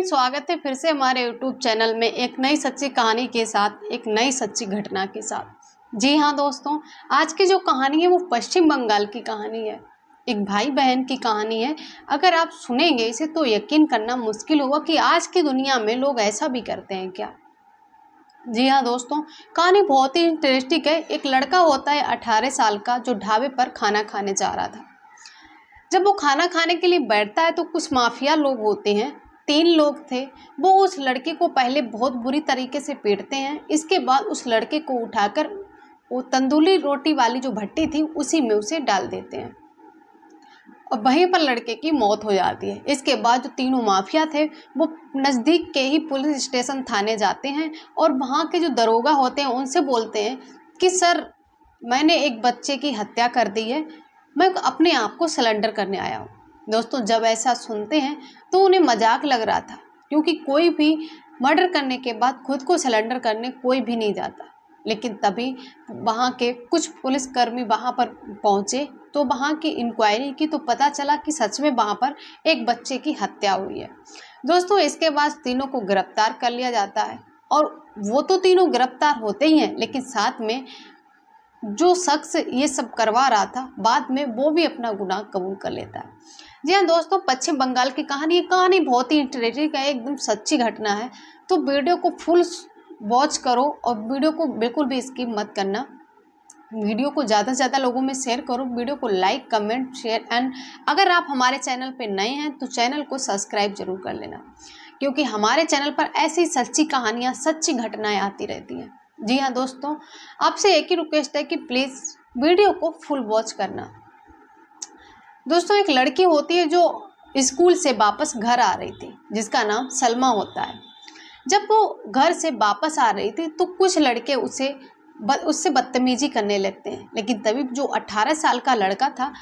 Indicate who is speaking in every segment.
Speaker 1: Friends, स्वागत है फिर से हमारे यूट्यूब चैनल में एक नई सच्ची कहानी के साथ, एक नई सच्ची घटना के साथ। जी हाँ दोस्तों, आज की जो कहानी है वो पश्चिम बंगाल की कहानी है। एक भाई बहन की कहानी है। अगर आप सुनेंगे इसे तो यकीन करना मुश्किल होगा कि आज की दुनिया में लोग ऐसा भी करते हैं क्या। जी हाँ दोस्तों, कहानी बहुत ही इंटरेस्टिंग है। एक लड़का होता है 18 साल का, जो ढाबे पर खाना खाने जा रहा था। जब वो खाना खाने के लिए बैठता है तो कुछ माफिया लोग होते हैं, 3 लोग थे। वो उस लड़के को पहले बहुत बुरी तरीके से पीटते हैं। इसके बाद उस लड़के को उठाकर वो तंदूरी रोटी वाली जो भट्टी थी उसी में उसे डाल देते हैं और वहीं पर लड़के की मौत हो जाती है। इसके बाद जो तीनों माफिया थे वो नज़दीक के ही पुलिस स्टेशन थाने जाते हैं और वहाँ के जो दरोगा होते हैं उनसे बोलते हैं कि सर, मैंने एक बच्चे की हत्या कर दी है, मैं अपने आप को सरेंडर करने आया हूँ। दोस्तों, जब ऐसा सुनते हैं तो उन्हें मजाक लग रहा था, क्योंकि कोई भी मर्डर करने के बाद खुद को सरेंडर करने कोई भी नहीं जाता। लेकिन तभी वहाँ के कुछ पुलिसकर्मी वहाँ पर पहुँचे तो वहाँ की इंक्वायरी की तो पता चला कि सच में वहाँ पर एक बच्चे की हत्या हुई है। दोस्तों, इसके बाद तीनों को गिरफ्तार कर लिया जाता है और वो तो तीनों गिरफ्तार होते ही हैं, लेकिन साथ में जो शख्स ये सब करवा रहा था बाद में वो भी अपना गुनाह कबूल कर लेता है। जी हाँ दोस्तों, पश्चिम बंगाल की कहानी, ये कहानी बहुत ही इंटरेस्टिंग है, एकदम सच्ची घटना है। तो वीडियो को फुल वॉच करो और वीडियो को बिल्कुल भी स्किप मत करना। वीडियो को ज़्यादा से ज़्यादा लोगों में शेयर करो। वीडियो को लाइक, कमेंट, शेयर एंड अगर आप हमारे चैनल पे नए हैं तो चैनल को सब्सक्राइब जरूर कर लेना, क्योंकि हमारे चैनल पर ऐसी सच्ची कहानियाँ, सच्ची घटनाएं आती रहती हैं। जी हाँ दोस्तों, आपसे एक ही रिक्वेस्ट है कि प्लीज़ वीडियो को फुल वॉच करना। दोस्तों, एक लड़की होती है जो स्कूल से वापस घर आ रही थी, जिसका नाम सलमा होता है। जब वो घर से वापस आ रही थी तो कुछ लड़के उससे बदतमीजी करने लगते हैं। लेकिन तभी जो 18 साल का लड़का था,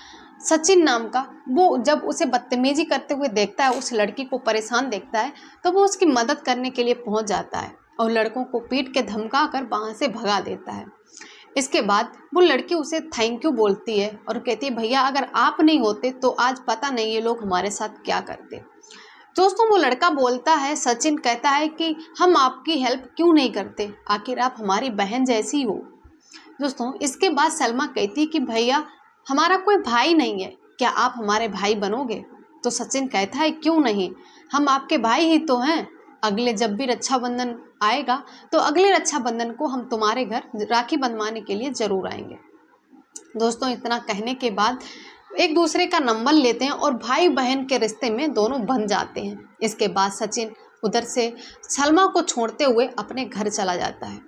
Speaker 1: सचिन नाम का, वो जब उसे बदतमीजी करते हुए देखता है, उस लड़की को परेशान देखता है, तो वो उसकी मदद करने के लिए पहुंच जाता है और लड़कों को पीट के धमका कर वहाँ से भगा देता है। इसके बाद वो लड़की उसे थैंक यू बोलती है और कहती है, भैया अगर आप नहीं होते तो आज पता नहीं ये लोग हमारे साथ क्या करते। दोस्तों, वो लड़का बोलता है, सचिन कहता है कि हम आपकी हेल्प क्यों नहीं करते, आखिर आप हमारी बहन जैसी हो। दोस्तों, इसके बाद सलमा कहती है कि भैया हमारा कोई भाई नहीं है, क्या आप हमारे भाई बनोगे। तो सचिन कहता है, क्यों नहीं, हम आपके भाई ही तो हैं। अगले जब भी रक्षाबंधन आएगा तो अगले रक्षाबंधन को हम तुम्हारे घर राखी बंधवाने के लिए ज़रूर आएंगे। दोस्तों, इतना कहने के बाद एक दूसरे का नंबर लेते हैं और भाई बहन के रिश्ते में दोनों बन जाते हैं। इसके बाद सचिन उधर से सलमा को छोड़ते हुए अपने घर चला जाता है।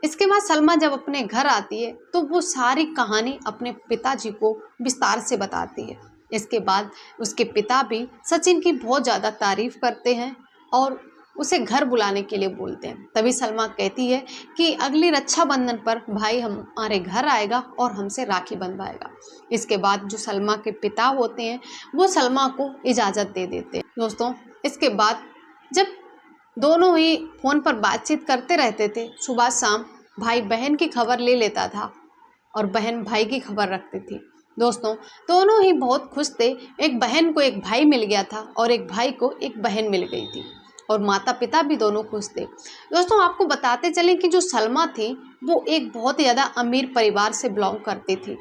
Speaker 1: इसके बाद सलमा जब अपने घर आती है तो वो सारी कहानी अपने पिताजी को विस्तार से बताती है। इसके बाद उसके पिता भी सचिन की बहुत ज़्यादा तारीफ करते हैं और उसे घर बुलाने के लिए बोलते हैं। तभी सलमा कहती है कि अगली रक्षाबंधन पर भाई हमारे घर आएगा और हमसे राखी बंधवाएगा। इसके बाद जो सलमा के पिता होते हैं वो सलमा को इजाज़त दे देते हैं। दोस्तों, इसके बाद जब दोनों ही फ़ोन पर बातचीत करते रहते थे, सुबह शाम भाई बहन की खबर ले लेता था और बहन भाई की खबर रखती थी। दोस्तों, दोनों ही बहुत खुश थे। एक बहन को एक भाई मिल गया था और एक भाई को एक बहन मिल गई थी और माता पिता भी दोनों खुश थे। दोस्तों, आपको बताते चलें कि जो सलमा थी वो एक बहुत ही ज़्यादा अमीर परिवार से बिलोंग करती थी।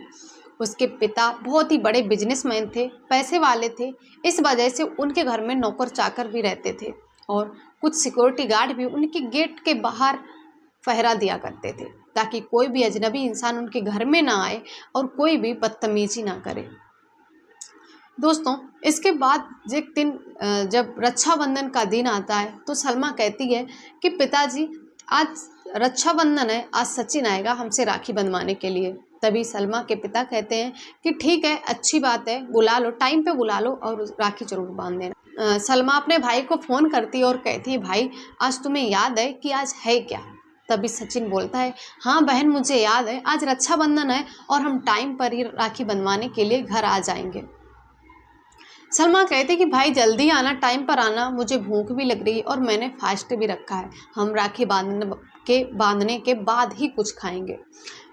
Speaker 1: उसके पिता बहुत ही बड़े बिजनेसमैन थे, पैसे वाले थे। इस वजह से उनके घर में नौकर चाकर भी रहते थे और कुछ सिक्योरिटी गार्ड भी उनके गेट के बाहर पहरा दिया करते थे, ताकि कोई भी अजनबी इंसान उनके घर में ना आए और कोई भी बदतमीजी ना करे। दोस्तों, इसके बाद एक दिन जब रक्षाबंधन का दिन आता है तो सलमा कहती है कि पिताजी आज रक्षाबंधन है, आज सचिन आएगा हमसे राखी बंधवाने के लिए। तभी सलमा के पिता कहते हैं कि ठीक है, अच्छी बात है, बुला लो, टाइम पे बुला लो और राखी जरूर बांध देना। सलमा अपने भाई को फ़ोन करती है और कहती है, भाई आज तुम्हें याद है कि आज है क्या। तभी सचिन बोलता है, हाँ बहन मुझे याद है, आज रक्षाबंधन है और हम टाइम पर ही राखी बंधवाने के लिए घर आ जाएंगे। सलमा कहते कि भाई जल्दी आना, टाइम पर आना, मुझे भूख भी लग रही है और मैंने फास्ट भी रखा है, हम राखी बांधने के बाद ही कुछ खाएंगे।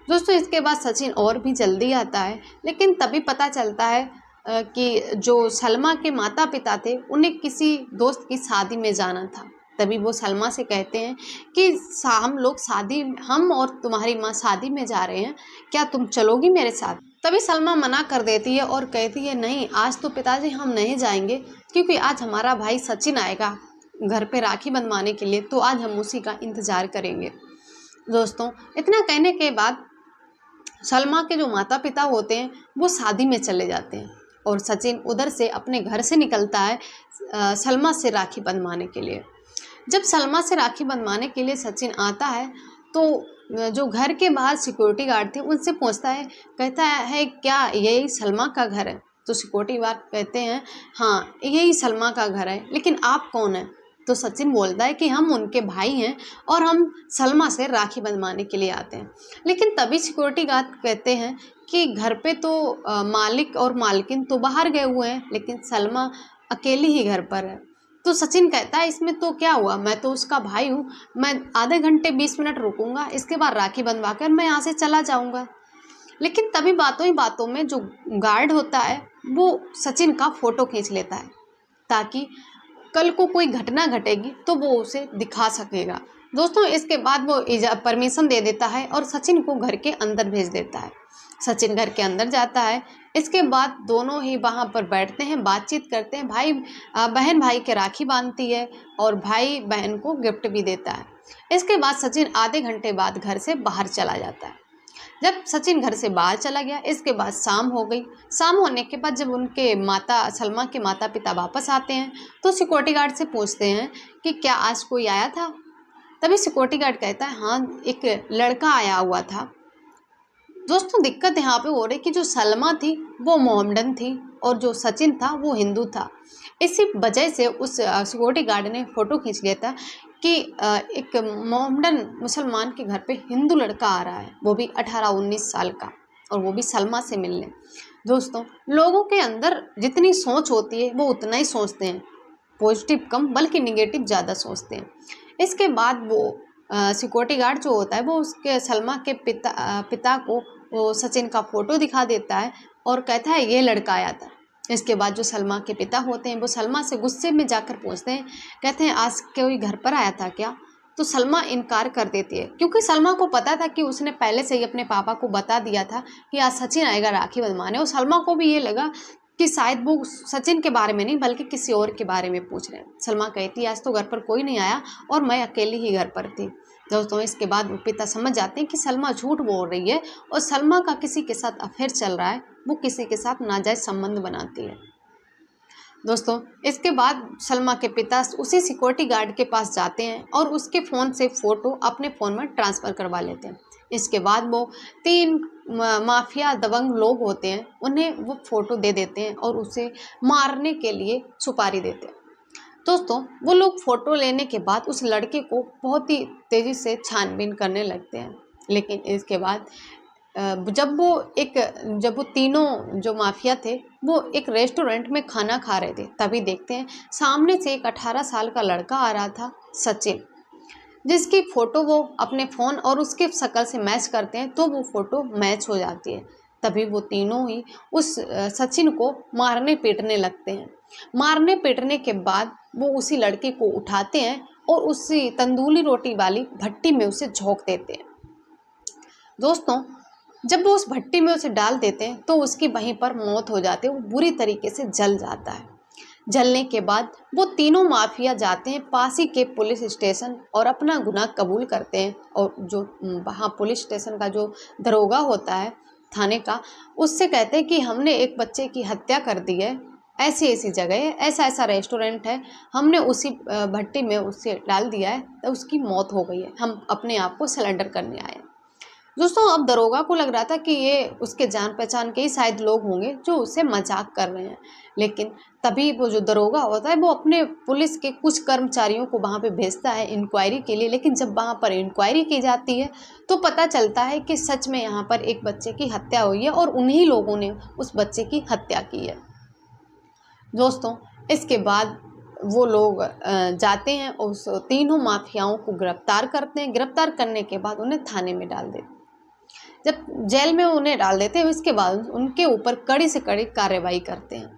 Speaker 1: दोस्तों, इसके बाद सचिन और भी जल्दी आता है, लेकिन तभी पता चलता है कि जो सलमा के माता पिता थे उन्हें किसी दोस्त की शादी में जाना था। तभी वो सलमा से कहते हैं कि हम और तुम्हारी माँ शादी में जा रहे हैं, क्या तुम चलोगी मेरे साथ? तभी सलमा मना कर देती है और कहती है नहीं, आज तो पिताजी हम नहीं जाएंगे, क्योंकि आज हमारा भाई सचिन आएगा घर पे राखी बंधवाने के लिए, तो आज हम उसी का इंतज़ार करेंगे। दोस्तों, इतना कहने के बाद सलमा के जो माता पिता होते हैं वो शादी में चले जाते हैं और सचिन उधर से अपने घर से निकलता है सलमा से राखी बंधवाने के लिए। जब सलमा से राखी बंधवाने के लिए सचिन आता है तो जो घर के बाहर सिक्योरिटी गार्ड थे उनसे पूछता है, कहता है क्या यही सलमा का घर है? तो सिक्योरिटी गार्ड कहते हैं हाँ यही सलमा का घर है, लेकिन आप कौन हैं? तो सचिन बोलता है कि हम उनके भाई हैं और हम सलमा से राखी बंधवाने के लिए आते हैं। लेकिन तभी सिक्योरिटी गार्ड कहते हैं कि घर पे तो मालिक और मालकिन तो बाहर गए हुए हैं, लेकिन सलमा अकेली ही घर पर है। तो सचिन कहता है इसमें तो क्या हुआ, मैं तो उसका भाई हूँ, मैं आधे घंटे 20 मिनट रुकूंगा, इसके बाद राखी बंधवा कर मैं यहाँ से चला जाऊँगा। लेकिन तभी बातों ही बातों में जो गार्ड होता है वो सचिन का फ़ोटो खींच लेता है, ताकि कल को कोई घटना घटेगी तो वो उसे दिखा सकेगा। दोस्तों, इसके बाद वो परमिशन दे देता है और सचिन को घर के अंदर भेज देता है। सचिन घर के अंदर जाता है। इसके बाद दोनों ही वहाँ पर बैठते हैं, बातचीत करते हैं। बहन भाई के राखी बांधती है और भाई बहन को गिफ्ट भी देता है। इसके बाद सचिन आधे घंटे बाद घर से बाहर चला जाता है। जब सचिन घर से बाहर चला गया, इसके बाद शाम हो गई। शाम होने के बाद जब सलमा के माता पिता वापस आते हैं तो सिक्योरिटी गार्ड से पूछते हैं कि क्या आज कोई आया था? तभी सिक्योरिटी गार्ड कहता है हाँ, एक लड़का आया हुआ था। दोस्तों, दिक्कत यहाँ पे हो रही कि जो सलमा थी वो मोहम्मडन थी और जो सचिन था वो हिंदू था। इसी वजह से उस सिक्योरिटी गार्ड ने फ़ोटो खींच लिया था कि एक मोहम्मडन मुसलमान के घर पे हिंदू लड़का आ रहा है, वो भी 18-19 साल का, और वो भी सलमा से मिलने। दोस्तों, लोगों के अंदर जितनी सोच होती है वो उतना ही सोचते हैं, पॉजिटिव कम बल्कि निगेटिव ज़्यादा सोचते हैं। इसके बाद वो सिक्योरिटी गार्ड जो होता है वो उसके सलमा के पिता को वो सचिन का फ़ोटो दिखा देता है और कहता है ये लड़का आया था। इसके बाद जो सलमा के पिता होते हैं वो सलमा से गुस्से में जाकर पूछते हैं, कहते हैं आज कोई घर पर आया था क्या? तो सलमा इनकार कर देती है, क्योंकि सलमा को पता था कि उसने पहले से ही अपने पापा को बता दिया था कि आज सचिन आएगा राखी बंधवाने। और सलमा को भी ये लगा कि शायद वो सचिन के बारे में नहीं बल्कि किसी और के बारे में पूछ रहे हैं। सलमा कहती है आज तो घर पर कोई नहीं आया और मैं अकेली ही घर पर थी। दोस्तों, इसके बाद वो पिता समझ जाते हैं कि सलमा झूठ बोल रही है और सलमा का किसी के साथ अफेयर चल रहा है, वो किसी के साथ नाजायज़ संबंध बनाती है। दोस्तों, इसके बाद सलमा के पिता उसी सिक्योरिटी गार्ड के पास जाते हैं और उसके फ़ोन से फ़ोटो अपने फ़ोन में ट्रांसफ़र करवा लेते हैं। इसके बाद वो 3 माफिया दबंग लोग होते हैं, उन्हें वो फ़ोटो दे देते हैं और उसे मारने के लिए सुपारी देते हैं। दोस्तों, वो लोग फ़ोटो लेने के बाद उस लड़के को बहुत ही तेज़ी से छानबीन करने लगते हैं। लेकिन इसके बाद जब वो तीनों जो माफिया थे वो एक रेस्टोरेंट में खाना खा रहे थे, तभी देखते हैं सामने से एक 18 साल का लड़का आ रहा था, सचिन, जिसकी फ़ोटो वो अपने फ़ोन और उसके शक्ल से मैच करते हैं तो वो फ़ोटो मैच हो जाती है। तभी वो तीनों ही उस सचिन को मारने पीटने लगते हैं। मारने पीटने के बाद वो उसी लड़के को उठाते हैं और उसी तंदूरी रोटी वाली भट्टी में उसे झोंक देते हैं। दोस्तों, जब वो उस भट्टी में उसे डाल देते हैं तो उसकी वहीं पर मौत हो जाती है, वो बुरी तरीके से जल जाता है। जलने के बाद वो तीनों माफिया जाते हैं पास ही के पुलिस स्टेशन और अपना गुनाह कबूल करते हैं। और जो वहाँ पुलिस स्टेशन का जो दरोगा होता है थाने का, उससे कहते हैं कि हमने एक बच्चे की हत्या कर दी है, ऐसी ऐसी जगह है, ऐसा ऐसा रेस्टोरेंट है, हमने उसी भट्टी में उसे डाल दिया है तो उसकी मौत हो गई है, हम अपने आप को सरेंडर करने आए। दोस्तों, अब दरोगा को लग रहा था कि ये उसके जान पहचान के ही शायद लोग होंगे जो उससे मजाक कर रहे हैं, लेकिन तभी वो जो दरोगा होता है वो अपने पुलिस के कुछ कर्मचारियों को वहाँ पे भेजता है इंक्वायरी के लिए। लेकिन जब वहाँ पर इंक्वायरी की जाती है तो पता चलता है कि सच में यहाँ पर एक बच्चे की हत्या हुई है और उन्हीं लोगों ने उस बच्चे की हत्या की है। दोस्तों, इसके बाद वो लोग जाते हैं और उस तीनों माफियाओं को गिरफ्तार करते हैं। गिरफ्तार करने के बाद उन्हें थाने में डाल देते हैं। जब जेल में उन्हें डाल देते हैं, इसके बाद उनके ऊपर कड़ी से कड़ी कार्रवाई करते हैं।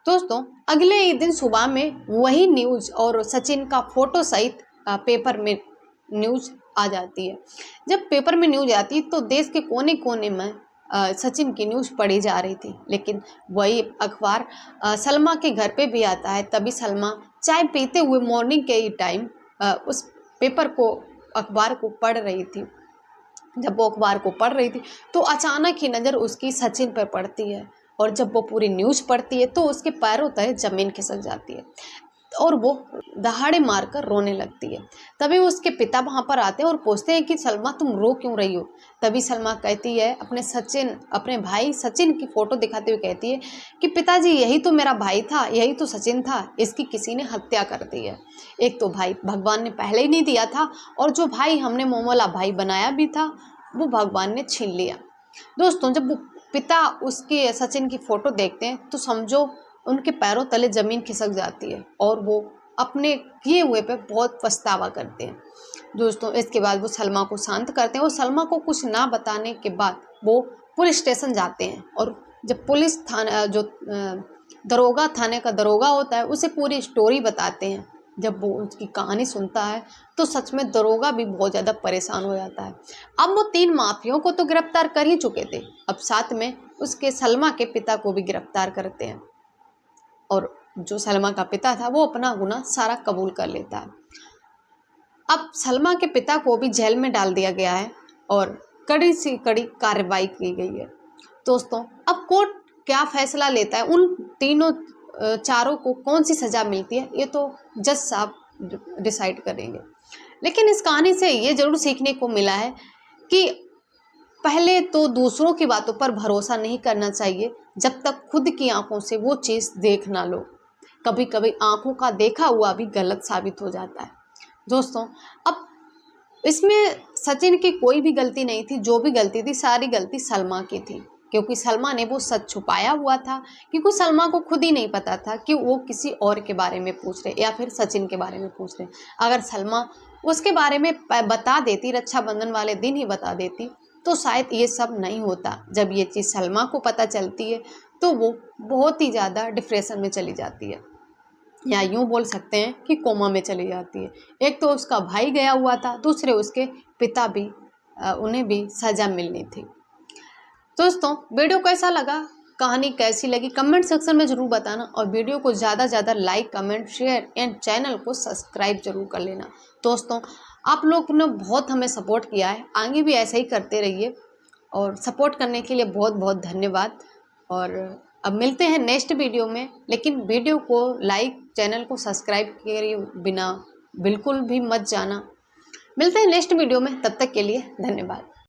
Speaker 1: दोस्तों अगले ही दिन सुबह में वही न्यूज़ और सचिन का फोटो सहित पेपर में न्यूज़ आ जाती है। जब पेपर में न्यूज़ आती है तो देश के कोने कोने में सचिन की न्यूज़ पढ़ी जा रही थी, लेकिन वही अखबार सलमा के घर पे भी आता है। तभी सलमा चाय पीते हुए मॉर्निंग के ही टाइम उस पेपर को, अखबार को पढ़ रही थी। जब वो अखबार को पढ़ रही थी तो अचानक ही नज़र उसकी सचिन पर पड़ती है, और जब वो पूरी न्यूज़ पढ़ती है तो उसके पैरों तले ज़मीन खिसक जाती है और वो दहाड़े मारकर रोने लगती है। तभी उसके पिता वहाँ पर आते हैं और पूछते हैं कि सलमा तुम रो क्यों रही हो। तभी सलमा कहती है, अपने भाई सचिन की फ़ोटो दिखाते हुए कहती है कि पिताजी यही तो मेरा भाई था, यही तो सचिन था, इसकी किसी ने हत्या कर दी है। एक तो भाई भगवान ने पहले ही नहीं दिया था, और जो भाई हमने मोमोला भाई बनाया भी था वो भगवान ने छीन लिया। दोस्तों जब वो पिता उसके सचिन की फ़ोटो देखते हैं तो समझो उनके पैरों तले ज़मीन खिसक जाती है और वो अपने किए हुए पे बहुत पछतावा करते हैं। दोस्तों इसके बाद वो सलमा को शांत करते हैं और सलमा को कुछ ना बताने के बाद वो पुलिस स्टेशन जाते हैं, और जब पुलिस थाना जो दरोगा, थाने का दरोगा होता है, उसे पूरी स्टोरी बताते हैं। जब वो उसकी कहानी सुनता है तो सच में दरोगा भी बहुत ज़्यादा परेशान हो जाता है। अब वो 3 माफियों को तो गिरफ्तार कर ही चुके थे, अब साथ में उसके सलमा के पिता को भी गिरफ्तार करते हैं, और जो सलमा का पिता था वो अपना गुनाह सारा कबूल कर लेता है। अब सलमा के पिता को भी जेल में डाल दिया गया है और कड़ी से कड़ी कार्रवाई की गई है। दोस्तों अब कोर्ट क्या फैसला लेता है, उन तीनों चारों को कौन सी सज़ा मिलती है, ये तो जज साहब डिसाइड करेंगे। लेकिन इस कहानी से ये ज़रूर सीखने को मिला है कि पहले तो दूसरों की बातों पर भरोसा नहीं करना चाहिए जब तक खुद की आंखों से वो चीज़ देख ना लो। कभी कभी आंखों का देखा हुआ भी गलत साबित हो जाता है। दोस्तों अब इसमें सचिन की कोई भी गलती नहीं थी, जो भी गलती थी सारी गलती सलमा की थी, क्योंकि सलमा ने वो सच छुपाया हुआ था, क्योंकि सलमा को खुद ही नहीं पता था कि वो किसी और के बारे में पूछ रहे या फिर सचिन के बारे में पूछ रहे। अगर सलमा उसके बारे में बता देती, रक्षाबंधन वाले दिन ही बता देती, तो शायद ये सब नहीं होता। जब ये चीज़ सलमा को पता चलती है तो वो बहुत ही ज़्यादा डिप्रेशन में चली जाती है, या यूँ बोल सकते हैं कि कोमा में चली जाती है। एक तो उसका भाई गया हुआ था, दूसरे उसके पिता भी, उन्हें भी सज़ा मिलनी थी। दोस्तों वीडियो कैसा लगा, कहानी कैसी लगी, कमेंट सेक्शन में ज़रूर बताना, और वीडियो को ज़्यादा से ज़्यादा like, comment, share and channel को सब्सक्राइब जरूर कर लेना। दोस्तों आप लोग ने बहुत हमें सपोर्ट किया है, आगे भी ऐसे ही करते रहिए, और सपोर्ट करने के लिए बहुत बहुत धन्यवाद। और अब मिलते हैं नेक्स्ट वीडियो में, लेकिन वीडियो को लाइक, चैनल को सब्सक्राइब किए बिना बिल्कुल भी मत जाना। मिलते हैं नेक्स्ट वीडियो में, तब तक के लिए धन्यवाद।